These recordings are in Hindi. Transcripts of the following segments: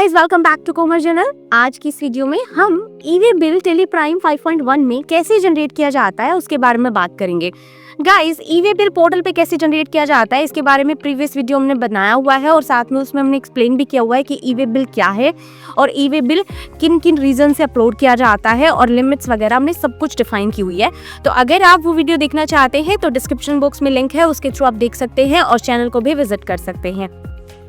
Guys, welcome back to Komar channel. आज की इस वीडियो में हम ईवे बिल टेली प्राइम 5.1 में कैसे जनरेट किया जाता है उसके बारे में बात करेंगे। गाइस, ईवे बिल पोर्टल पे कैसे जनरेट किया जाता है इसके बारे में प्रीवियस वीडियो हमने बनाया हुआ है और साथ में उसमें हमने एक्सप्लेन भी किया हुआ है कि ईवे बिल क्या है और ईवे बिल किन किन रीजन से अपलोड किया जाता है और लिमिट्स वगैरह हमने सब कुछ डिफाइन की हुई है। तो अगर आप वो वीडियो देखना चाहते हैं तो डिस्क्रिप्शन बॉक्स में लिंक है, उसके थ्रू आप देख सकते हैं और चैनल को भी विजिट कर सकते हैं।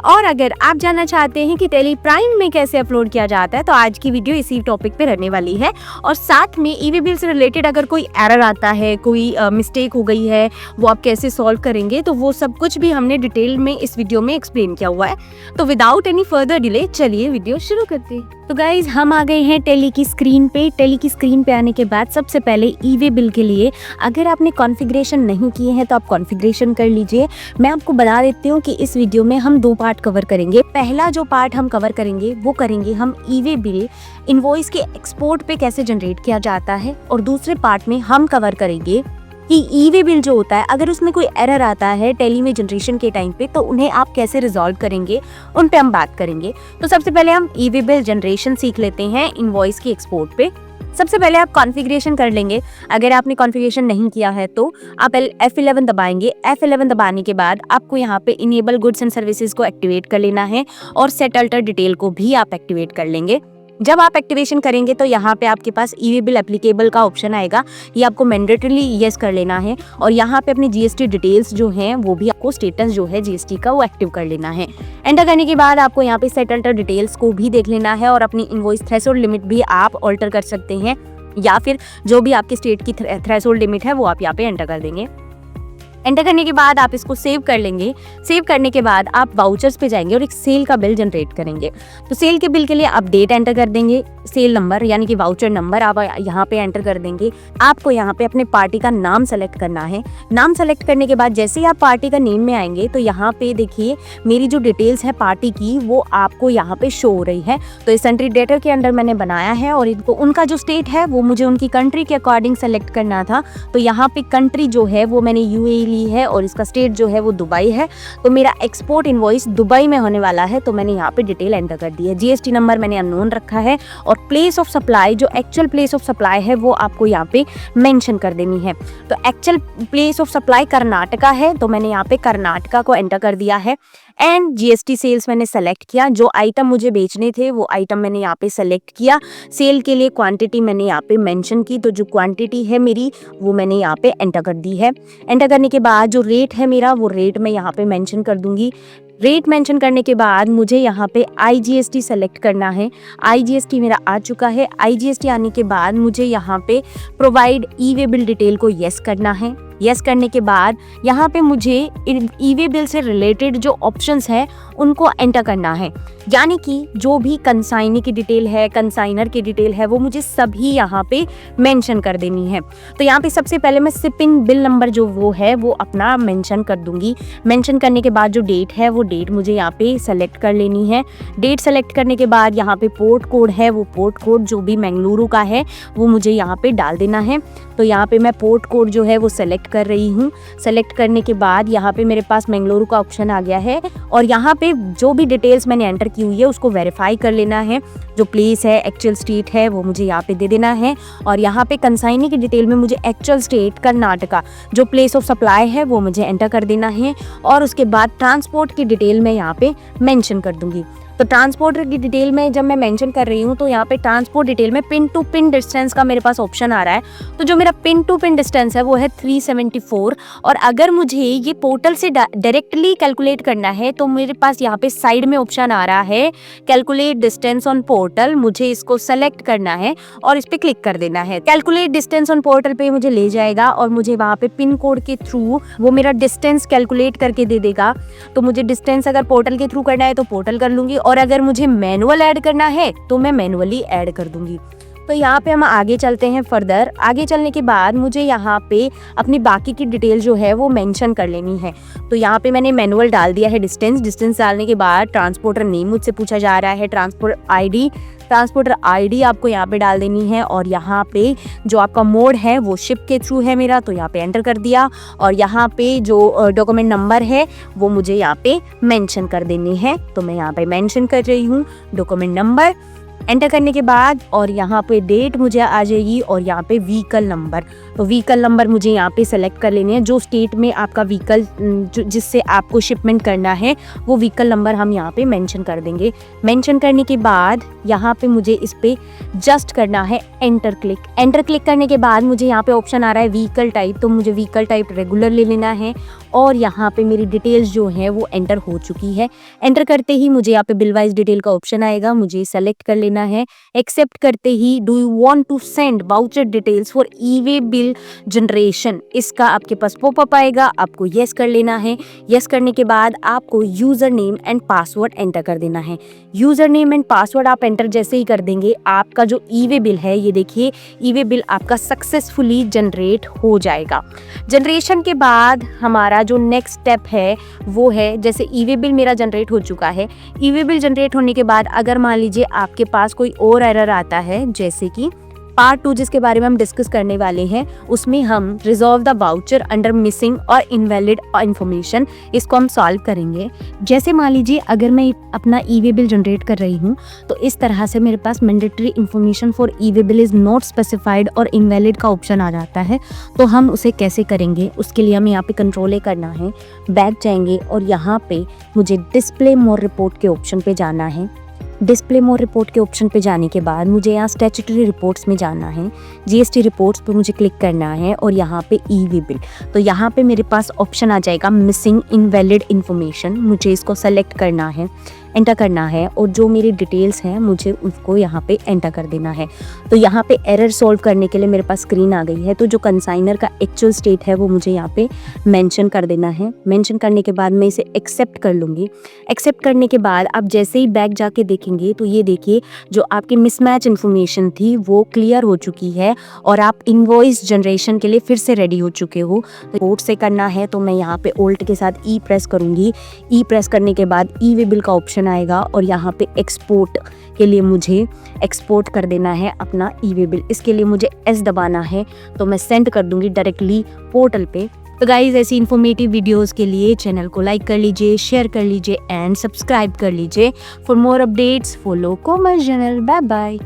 और अगर आप जानना चाहते हैं कि टेली प्राइम में कैसे अपलोड किया जाता है तो आज की वीडियो इसी टॉपिक पे रहने वाली है। और साथ में ईवे बिल से रिलेटेड अगर कोई एरर आता है, कोई मिस्टेक हो गई है, वो आप कैसे सॉल्व करेंगे, तो वो सब कुछ भी हमने डिटेल में इस वीडियो में एक्सप्लेन किया हुआ है। तो विदाउट एनी फर्दर डिले चलिए वीडियो शुरू करते हैं। तो गाइज, हम आ गए हैं टेली की स्क्रीन पे। टेली की स्क्रीन पे आने के बाद सबसे पहले ईवे बिल के लिए अगर आपने कॉन्फ़िगरेशन नहीं किए हैं तो आप कॉन्फ़िगरेशन कर लीजिए। मैं आपको बता देती हूँ कि इस वीडियो में हम दो पार्ट कवर करेंगे। पहला जो पार्ट हम कवर करेंगे वो करेंगे हम ईवे बिल इनवॉइस के एक्सपोर्ट पे कैसे जनरेट किया जाता है, और दूसरे पार्ट में हम कवर करेंगे कि ईवे बिल जो होता है अगर उसमें कोई एरर आता है टेली में जनरेशन के टाइम पे तो उन्हें आप कैसे रिजॉल्व करेंगे, उन पे हम बात करेंगे। तो सबसे पहले हम ईवे बिल जनरेशन सीख लेते हैं इनवॉइस के एक्सपोर्ट पे। सबसे पहले आप कॉन्फ़िगरेशन कर लेंगे। अगर आपने कॉन्फ़िगरेशन नहीं किया है तो आप F11 दबाएंगे। F11 दबाने के बाद आपको यहाँ पे इनेबल गुड्स एंड सर्विसेज को एक्टिवेट कर लेना है और सेट अल्टर डिटेल को भी आप एक्टिवेट कर लेंगे। जब आप एक्टिवेशन करेंगे तो यहाँ पे आपके पास ईवे बिल एप्लीकेबल का ऑप्शन आएगा, ये आपको मैंडेटरीली यस कर लेना है और यहाँ पे अपनी जीएसटी डिटेल्स जो हैं वो भी आपको स्टेटस जो है जीएसटी का वो एक्टिव कर लेना है। एंटर करने के बाद आपको यहाँ पे सेट अल्टर डिटेल्स को भी देख लेना है और अपनी इनवॉइस थ्रेशोल्ड लिमिट भी आप ऑल्टर कर सकते हैं, या फिर जो भी आपके स्टेट की थ्रेशोल्ड लिमिट है वो आप यहाँ पे एंटर कर देंगे। एंटर करने के बाद आप इसको सेव कर लेंगे। सेव करने के बाद आप वाउचर्स पे जाएंगे और एक सेल का बिल जनरेट करेंगे। तो सेल के बिल के लिए आप डेट एंटर कर देंगे, सेल नंबर यानी कि वाउचर नंबर आप यहाँ पे एंटर कर देंगे। आपको यहाँ पे अपने पार्टी का नाम सेलेक्ट करना है। नाम सेलेक्ट करने के बाद जैसे ही आप पार्टी का नेम में आएंगे तो यहाँ पे देखिए मेरी जो डिटेल्स है पार्टी की वो आपको यहाँ पे शो हो रही है। तो इस एंट्री डेटर के अंडर मैंने बनाया है और इनको उनका जो स्टेट है वो मुझे उनकी कंट्री के अकॉर्डिंग सेलेक्ट करना था। तो यहाँ पे कंट्री जो है वो मैंने यूएई ली है और इसका स्टेट जो है वो दुबई है। तो मेरा एक्सपोर्ट इनवॉइस दुबई में होने वाला है, तो मैंने यहाँ पे डिटेल एंटर कर दी है। जीएसटी नंबर मैंने अननोन रखा है और प्लेस ऑफ सप्लाई जो एक्चुअल प्लेस ऑफ सप्लाई है वो आपको यहाँ पे मेंशन कर देनी है। तो actual place of supply Karnataka है, तो मैंने यहाँ पे कर्नाटका को एंटर कर दिया है। एंड जीएसटी सेल्स मैंने सेलेक्ट किया, जो आइटम मुझे बेचने थे वो आइटम मैंने यहाँ पे सेलेक्ट किया। सेल के लिए क्वांटिटी मैंने यहाँ पे मेंशन की, तो जो क्वांटिटी है मेरी वो मैंने यहाँ पे एंटर कर दी है। एंटर करने के बाद जो रेट है मेरा वो रेट मैं यहाँ पे मेंशन कर दूंगी। रेट मेंशन करने के बाद मुझे यहाँ पे आईजीएसटी सेलेक्ट करना है। आईजीएसटी मेरा आ चुका है। आईजीएसटी आने के बाद मुझे यहाँ पे प्रोवाइड ईवे बिल डिटेल को यस करना है। यस करने के बाद यहाँ पे मुझे ईवे बिल से रिलेटेड जो ऑप्शंस है उनको एंटर करना है, यानी कि जो भी कंसाइनी की डिटेल है, कंसाइनर की डिटेल है, वो मुझे सभी यहाँ पे मेंशन कर देनी है। तो यहाँ पे सबसे पहले मैं शिपिंग बिल नंबर जो वो है वो अपना मेंशन कर दूंगी। मेंशन करने के बाद जो डेट है वो डेट मुझे यहाँ पे सेलेक्ट कर लेनी है। डेट सेलेक्ट करने के बाद यहाँ पे पोर्ट कोड है, वो पोर्ट कोड जो भी मैंगलुरु का है वो मुझे यहाँ पे डाल देना है। तो यहाँ पे मैं पोर्ट कोड जो है वो सेलेक्ट कर रही हूँ। सेलेक्ट करने के बाद यहाँ पे मेरे पास मैंगलुरु का ऑप्शन आ गया है और यहाँ पे जो भी डिटेल्स मैंने एंटर की हुई है उसको वेरीफाई कर लेना है। जो प्लेस है, एक्चुअल स्टेट है, वो मुझे यहाँ पे दे देना है। और यहाँ पे कंसाइनी की डिटेल में मुझे एक्चुअल स्टेट कर्नाटका, जो प्लेस ऑफ सप्लाई है वो मुझे एंटर कर देना है। और उसके बाद ट्रांसपोर्ट की डिटेल मैं यहाँ पे मेंशन कर दूंगी। तो ट्रांसपोर्ट की डिटेल में जब मैं मेंशन कर रही हूँ तो यहाँ पे ट्रांसपोर्ट डिटेल में पिन टू पिन डिस्टेंस का मेरे पास ऑप्शन आ रहा है। तो जो मेरा पिन टू पिन डिस्टेंस है वो है 374। और अगर मुझे ये पोर्टल से डायरेक्टली कैलकुलेट करना है तो मेरे पास यहाँ पे साइड में ऑप्शन आ रहा है कैलकुलेट डिस्टेंस ऑन पोर्टल। मुझे इसको सेलेक्ट करना है और इस पर क्लिक कर देना है। कैलकुलेट डिस्टेंस ऑन पोर्टल पे मुझे ले जाएगा और मुझे वहाँ पे पिन कोड के थ्रू वो मेरा डिस्टेंस कैलकुलेट करके दे देगा। तो मुझे डिस्टेंस अगर पोर्टल के थ्रू करना है तो पोर्टल कर लूंगी, और अगर मुझे मैनुअल ऐड करना है तो मैं मैनुअली ऐड कर दूंगी। तो यहाँ पे हम आगे चलते हैं फर्दर। आगे चलने के बाद मुझे यहाँ पे अपनी बाकी की डिटेल जो है वो मेंशन कर लेनी है। तो यहाँ पे मैंने मैनुअल डाल दिया है, डिस्टेंस डालने के बाद ट्रांसपोर्टर नेम मुझसे पूछा जा रहा है, ट्रांसपोर्टर आईडी आपको यहाँ पे डाल देनी है, और यहाँ पे जो आपका मोड है वो शिप के थ्रू है मेरा, तो यहाँ पे एंटर कर दिया। और यहाँ पे जो डॉक्यूमेंट नंबर है वो मुझे यहाँ पे मेंशन कर देनी है, तो मैं यहाँ पे मेंशन कर रही हूँ डॉक्यूमेंट नंबर। एंटर करने के बाद और यहाँ पे डेट मुझे आ जाएगी, और यहाँ पे व्हीकल नंबर, तो व्हीकल नंबर मुझे यहाँ पे सेलेक्ट कर लेने हैं। जो स्टेट में आपका व्हीकल जिससे आपको शिपमेंट करना है वो व्हीकल नंबर हम यहाँ पे मेंशन कर देंगे। मेंशन करने के बाद यहाँ पे मुझे इस पे जस्ट करना है एंटर क्लिक करने के बाद मुझे यहाँ पे ऑप्शन आ रहा है व्हीकल टाइप, तो मुझे व्हीकल टाइप रेगुलर ले लेना है। और यहाँ पे मेरी डिटेल्स जो है वो एंटर हो चुकी है। एंटर करते ही मुझे यहाँ पे बिल वाइज डिटेल का ऑप्शन आएगा, मुझे सेलेक्ट कर लेना है। एक्सेप्ट करते ही do you want to send voucher details for e way bill generation, इसका आपके पास पॉपअप आएगा, आपको यस कर लेना है। यस करने के बाद आपको user name and password enter कर देना है। यूजर नेम एंड पासवर्ड आप एंटर जैसे ही कर देंगे, आपका जो ई-वे बिल है, ये देखिए ई-वे बिल आपका सक्सेसफुली जनरेट हो जाएगा। जनरेशन के बाद हमारा जो नेक्स्ट स्टेप है वो है, जैसे ई-वे बिल मेरा जनरेट हो चुका है। ई-वे बिल जनरेट होने के बाद अगर मान लीजिए आपके पास कोई और एरर आता है, जैसे कि पार्ट 2 जिसके बारे में हम डिस्कस करने वाले हैं, उसमें हम resolve the voucher under missing और इनवैलिड इंफॉर्मेशन, इसको हम सॉल्व करेंगे। जैसे मान लीजिए अगर मैं अपना ई-वे बिल जनरेट कर रही हूँ, तो इस तरह से मेरे पास mandatory information for e way bill is not specified और इनवैलिड का ऑप्शन आ जाता है। तो हम उसे कैसे करेंगे, उसके लिए हमें यहाँ पे कंट्रोल ए करना है, बैक जाएंगे और यहाँ पे मुझे डिस्प्ले मोर रिपोर्ट के ऑप्शन पे जाना है। डिस्प्ले मोर रिपोर्ट के ऑप्शन पे जाने के बाद मुझे यहाँ स्टैट्यूटरी रिपोर्ट्स में जाना है, जीएसटी रिपोर्ट्स पे मुझे क्लिक करना है, और यहाँ पे ई-वे बिल, तो यहाँ पे मेरे पास ऑप्शन आ जाएगा मिसिंग इनवैलिड इंफॉर्मेशन, मुझे इसको सेलेक्ट करना है, एंटर करना है, और जो मेरी डिटेल्स हैं मुझे उसको यहाँ पे एंटर कर देना है। तो यहाँ पे एरर सॉल्व करने के लिए मेरे पास स्क्रीन आ गई है, तो जो कंसाइनर का एक्चुअल स्टेट है वो मुझे यहाँ पे मेंशन कर देना है। मेंशन करने के बाद मैं इसे एक्सेप्ट कर लूँगी। एक्सेप्ट करने के बाद आप जैसे ही बैक जाके देखेंगे तो ये देखिए जो आपकी मिसमैच इन्फॉर्मेशन थी वो क्लियर हो चुकी है, और आप इनवॉइस जनरेशन के लिए फिर से रेडी हो चुके हो। तो कोड से करना है, तो मैं यहाँ पे ओल्ट के साथ ई प्रेस करूँगी। ई प्रेस करने के बाद ई-वे बिल का ऑप्शन आएगा, और यहाँ पे एक्सपोर्ट के लिए मुझे एक्सपोर्ट कर देना है अपना ई-वे बिल। इसके लिए मुझे एस दबाना है, तो मैं सेंड कर दूंगी डायरेक्टली पोर्टल पे। तो गाइज ऐसी इन्फॉर्मेटिव वीडियोस के लिए चैनल को लाइक कर लीजिए, शेयर कर लीजिए एंड सब्सक्राइब कर लीजिए। For more updates follow commerce channel. Bye bye.